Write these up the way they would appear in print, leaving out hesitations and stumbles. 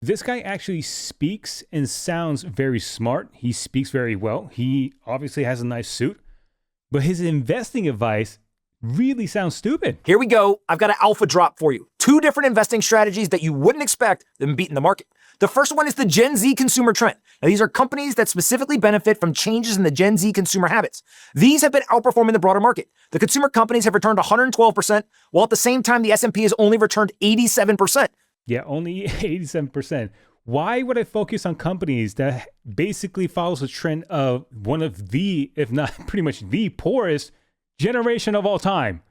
This guy actually speaks and sounds very smart. He speaks very well. He obviously has a nice suit, but his investing advice really sounds stupid. Here we go. I've got an alpha drop for you. 2 different investing strategies that you wouldn't expect them beating the market. The first one is the Gen Z consumer trend. Now, these are companies that specifically benefit from changes in the Gen Z consumer habits. These have been outperforming the broader market. The consumer companies have returned 112%, while at the same time, the S&P has only returned 87%. Yeah, only 87%. Why would I focus on companies that basically follows the trend of one of the, if not pretty much the poorest generation of all time?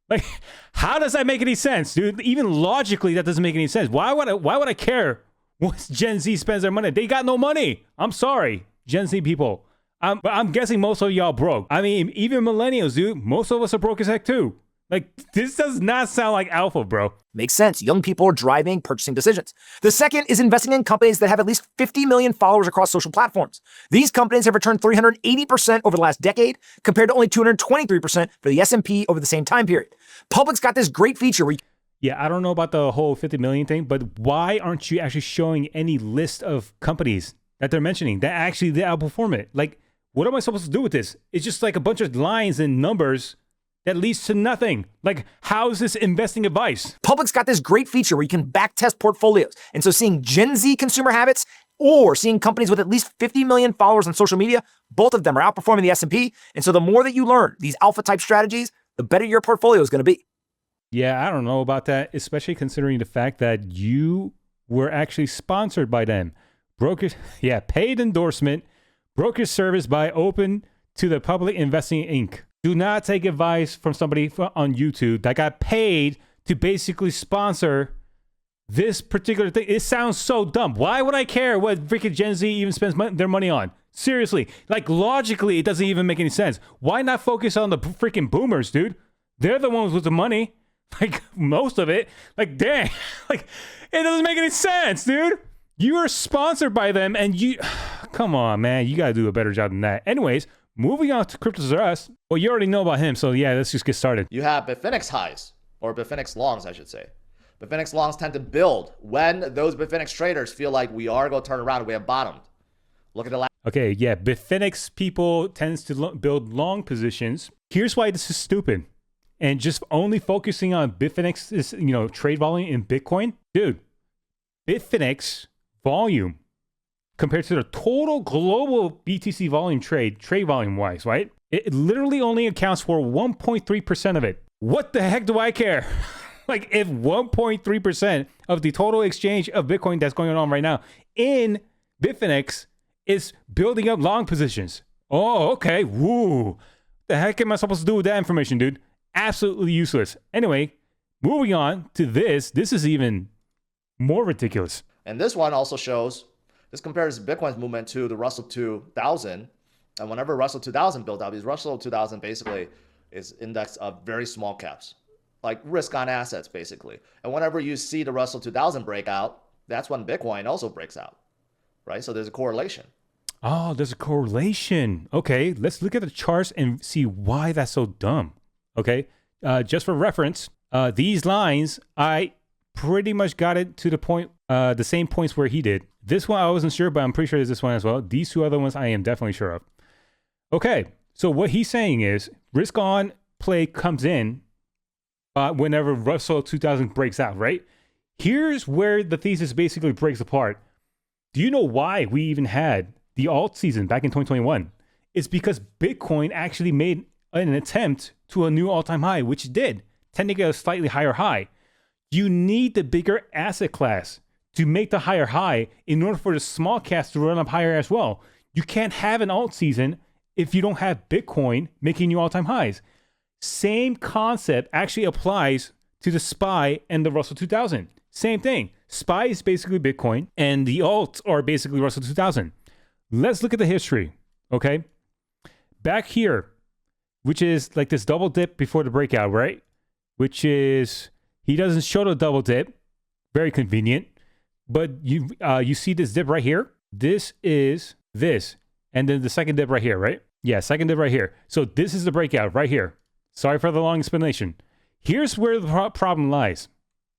Like, how does that make any sense, dude? Even logically, that doesn't make any sense. Why would I care what Gen Z spends their money? They got no money. I'm sorry, Gen Z people. I'm guessing most of y'all broke. I mean, even millennials, dude. Most of us are broke as heck too. Like, this does not sound like alpha, bro. Makes sense. Young people are driving purchasing decisions. The second is investing in companies that have at least 50 million followers across social platforms. These companies have returned 380% over the last decade, compared to only 223% for the S&P over the same time period. Public's got this great feature where Yeah, I don't know about the whole 50 million thing, but why aren't you actually showing any list of companies that they're mentioning that actually they outperform it? Like, what am I supposed to do with this? It's just like a bunch of lines and numbers that leads to nothing. Like, how is this investing advice? Public's got this great feature where you can backtest portfolios. And so seeing Gen Z consumer habits or seeing companies with at least 50 million followers on social media, both of them are outperforming the S&P. And so the more that you learn these alpha type strategies, the better your portfolio is going to be. Yeah, I don't know about that, especially considering the fact that you were actually sponsored by them. Paid endorsement, broker service by Open to the Public Investing Inc. Do not take advice from somebody on YouTube that got paid to basically sponsor this particular thing. It sounds so dumb. Why would I care what freaking Gen Z even spends their money on? Seriously, like logically, it doesn't even make any sense. Why not focus on the freaking boomers, dude? They're the ones with the money. Like, most of it. Like, dang. Like, it doesn't make any sense, dude. You are sponsored by them and you... Come on, man. You got to do a better job than that. Anyways, moving on to CryptosRUs. Well, you already know about him, so yeah, let's just get started. You have Bitfinex highs, or Bitfinex longs, I should say. Bitfinex longs tend to build when those Bitfinex traders feel like we are going to turn around and we have bottomed. Look at the last... Okay, yeah, Bitfinex people tends to build long positions. Here's why this is stupid. And just only focusing on Bitfinex's, trade volume in Bitcoin. Dude, Bitfinex volume compared to the total global BTC volume trade volume wise, right? It literally only accounts for 1.3% of it. What the heck do I care? Like, if 1.3% of the total exchange of Bitcoin that's going on right now in Bitfinex is building up long positions. Oh, okay. Woo. The heck am I supposed to do with that information, dude? Absolutely useless. Anyway, moving on to this. This is even more ridiculous. And this one also shows, this compares Bitcoin's movement to the Russell 2000. And whenever Russell 2000 built out, because Russell 2000 basically is index of very small caps, like risk on assets, basically. And whenever you see the Russell 2000 break out, that's when Bitcoin also breaks out, right? So there's a correlation. Oh, there's a correlation. Okay, let's look at the charts and see why that's so dumb. Okay, just for reference, these lines, I pretty much got it to the point, the same points where he did. This one I wasn't sure, but I'm pretty sure there's this one as well. These 2 other ones I am definitely sure of. Okay, so what he's saying is risk on play comes in whenever Russell 2000 breaks out, right? Here's where the thesis basically breaks apart. Do you know why we even had the alt season back in 2021? It's because Bitcoin actually made an attempt to a new all-time high, which it did, tending to get a slightly higher high. You need the bigger asset class to make the higher high in order for the small caps to run up higher as well. You can't have an alt season if you don't have Bitcoin making new all-time highs. Same concept actually applies to the SPY and the Russell 2000. Same thing. SPY is basically Bitcoin and the alts are basically Russell 2000. Let's look at the history, okay? Back here, which is like this double dip before the breakout, right? Which is, he doesn't show the double dip. Very convenient. But you see this dip right here? This is this. And then the second dip right here, right? Yeah, second dip right here. So this is the breakout right here. Sorry for the long explanation. Here's where the problem lies.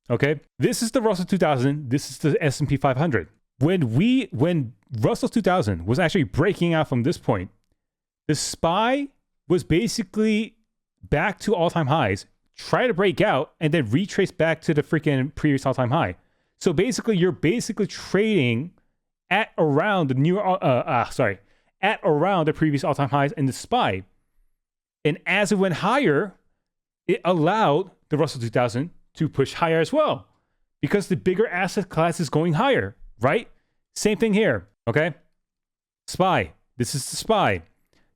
Okay, this is the Russell 2000. This is the S&P 500. When Russell 2000 was actually breaking out from this point, the SPY was basically back to all-time highs, try to break out, and then retrace back to the freaking previous all-time high. So basically, you're basically trading at around at around the previous all-time highs in the SPY. And as it went higher, it allowed the Russell 2000 to push higher as well, because the bigger asset class is going higher, right? Same thing here, okay? SPY. This is the SPY.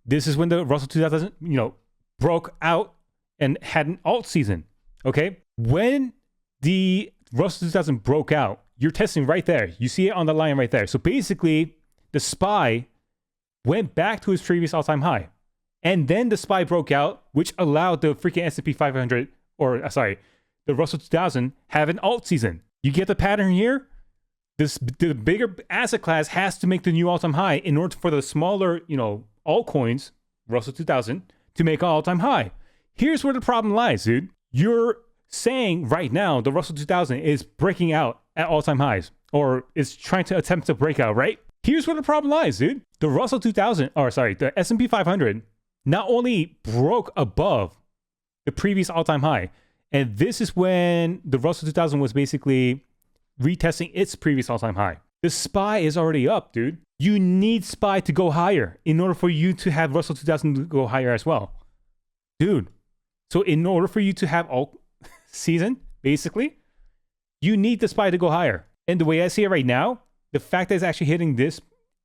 This is when the Russell 2000, broke out and had an alt season, okay? When the Russell 2000 broke out, you're testing right there. You see it on the line right there. So basically, the SPY went back to its previous all-time high. And then the SPY broke out, which allowed the freaking S&P 500, the Russell 2000 have an alt season. You get the pattern here? The bigger asset class has to make the new all-time high in order for the smaller, altcoins, Russell 2000, to make an all-time high. Here's where the problem lies, dude. You're saying right now the Russell 2000 is breaking out at all-time highs, or is trying to attempt to break out, right? Here's where the problem lies, dude. The Russell 2000, the S&P 500, not only broke above the previous all-time high, and this is when the Russell 2000 was basically retesting its previous all-time high. The SPY is already up, dude. You need SPY to go higher in order for you to have Russell 2000 to go higher as well. Dude, so in order for you to have alt season, basically, you need the SPY to go higher. And the way I see it right now, the fact that it's actually hitting this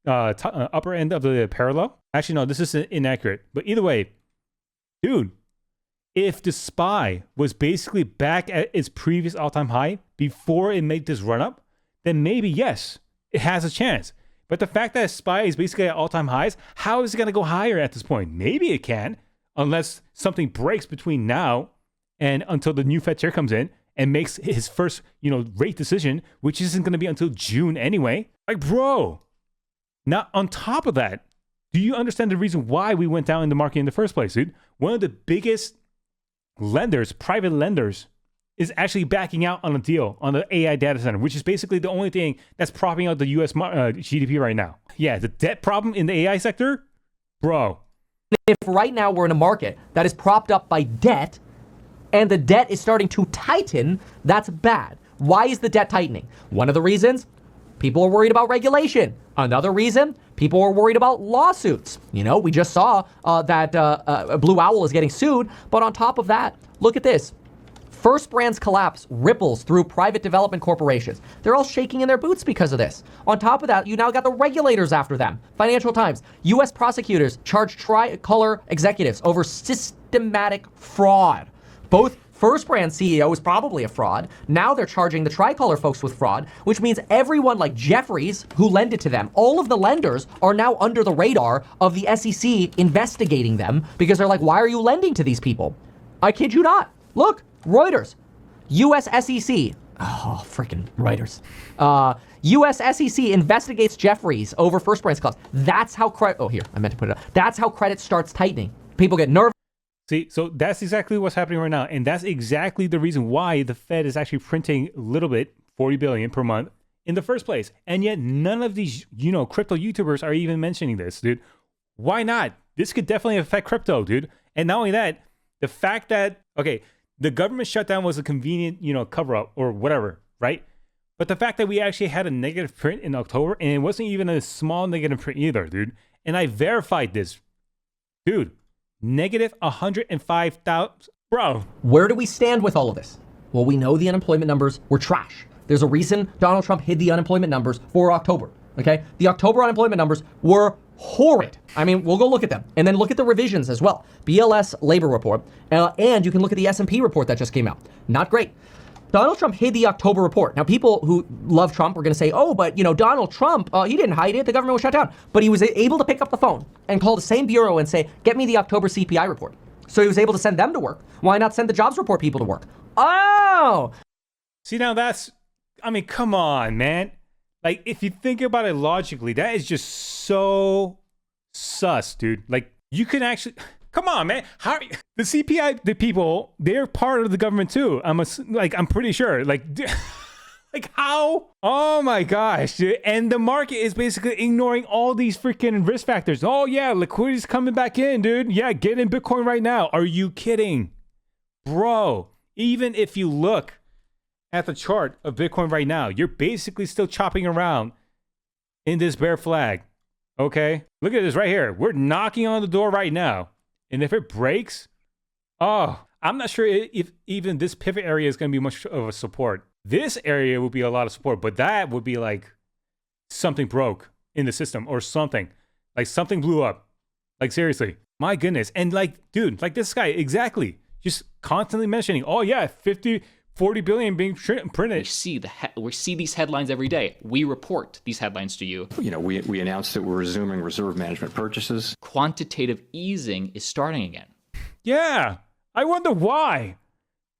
upper end of the parallel, actually, no, this is inaccurate. But either way, dude, if the SPY was basically back at its previous all-time high before it made this run-up, then maybe, yes, it has a chance. But the fact that SPY is basically at all-time highs, how is it going to go higher at this point? Maybe it can, unless something breaks between now and until the new Fed chair comes in and makes his first, rate decision, which isn't going to be until June anyway. Like, bro, now on top of that, do you understand the reason why we went down in the market in the first place, dude? One of the biggest lenders, private lenders, is actually backing out on a deal on the AI data center, which is basically the only thing that's propping out the US GDP right now. Yeah, the debt problem in the AI sector, bro. If right now we're in a market that is propped up by debt and the debt is starting to tighten, that's bad. Why is the debt tightening? One of the reasons, people are worried about regulation. Another reason, people are worried about lawsuits. We just saw that Blue Owl is getting sued. But on top of that, look at this. First Brand's collapse ripples through private development corporations. They're all shaking in their boots because of this. On top of that, you now got the regulators after them. Financial Times, U.S. prosecutors charge Tricolor executives over systematic fraud. Both First Brand CEO is probably a fraud. Now they're charging the Tricolor folks with fraud, which means everyone like Jeffries, who lended to them, all of the lenders are now under the radar of the SEC investigating them because they're like, why are you lending to these people? I kid you not. Look, Reuters, U.S. SEC. Oh, freaking Reuters. U.S. SEC investigates Jeffries over First Brand's clause. That's how credit. Oh, here, I meant to put it up. That's how credit starts tightening. People get nervous. See, so that's exactly what's happening right now. And that's exactly the reason why the Fed is actually printing a little bit, 40 billion per month in the first place. And yet none of these, crypto YouTubers are even mentioning this, dude. Why not? This could definitely affect crypto, dude. And not only that, the fact that, the government shutdown was a convenient, cover up or whatever, right? But the fact that we actually had a negative print in October, and it wasn't even a small negative print either, dude. And I verified this, dude. Negative 105,000, bro. Where do we stand with all of this? Well, we know the unemployment numbers were trash. There's a reason Donald Trump hid the unemployment numbers for October, okay? The October unemployment numbers were horrid. I mean, we'll go look at them. And then look at the revisions as well. BLS labor report, and you can look at the S&P report that just came out. Not great. Donald Trump hid the October report. Now, people who love Trump are going to say, oh, but, Donald Trump, he didn't hide it. The government was shut down. But he was able to pick up the phone and call the same bureau and say, get me the October CPI report. So he was able to send them to work. Why not send the jobs report people to work? Oh! See, now come on, man. Like, if you think about it logically, that is just so sus, dude. Like, you can actually, Come on, man. How the CPI, the people, they're part of the government too. I'm pretty sure. Like how? Oh my gosh, dude. And the market is basically ignoring all these freaking risk factors. Oh yeah, liquidity's coming back in, dude. Yeah, get in Bitcoin right now. Are you kidding? Bro, even if you look at the chart of Bitcoin right now, you're basically still chopping around in this bear flag. Okay? Look at this right here. We're knocking on the door right now. And if it breaks, I'm not sure if even this pivot area is going to be much of a support. This area would be a lot of support, but that would be like something broke in the system or something. Like something blew up. Like seriously. My goodness. And like, dude, like this guy, exactly. Just constantly mentioning, oh yeah, 40 billion being printed. We see these headlines every day. We report these headlines to you. You know, we announced that we're resuming reserve management purchases. Quantitative easing is starting again. Yeah. I wonder why.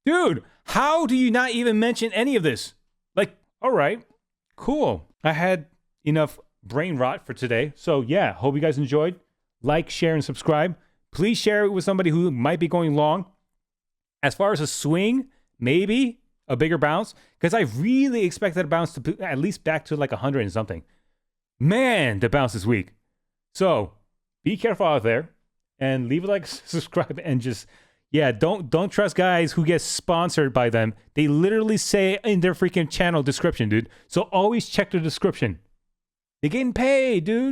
Dude, how do you not even mention any of this? Like, all right, cool. I had enough brain rot for today. So yeah, hope you guys enjoyed. Like, share, and subscribe. Please share it with somebody who might be going long. As far as a swing, maybe a bigger bounce, because I really expected a bounce to be at least back to like 100 and something. Man, the bounce is weak. So be careful out there and leave a like, subscribe, and just, yeah, don't trust guys who get sponsored by them. They literally say in their freaking channel description, dude. So always check the description. They're getting paid, dude.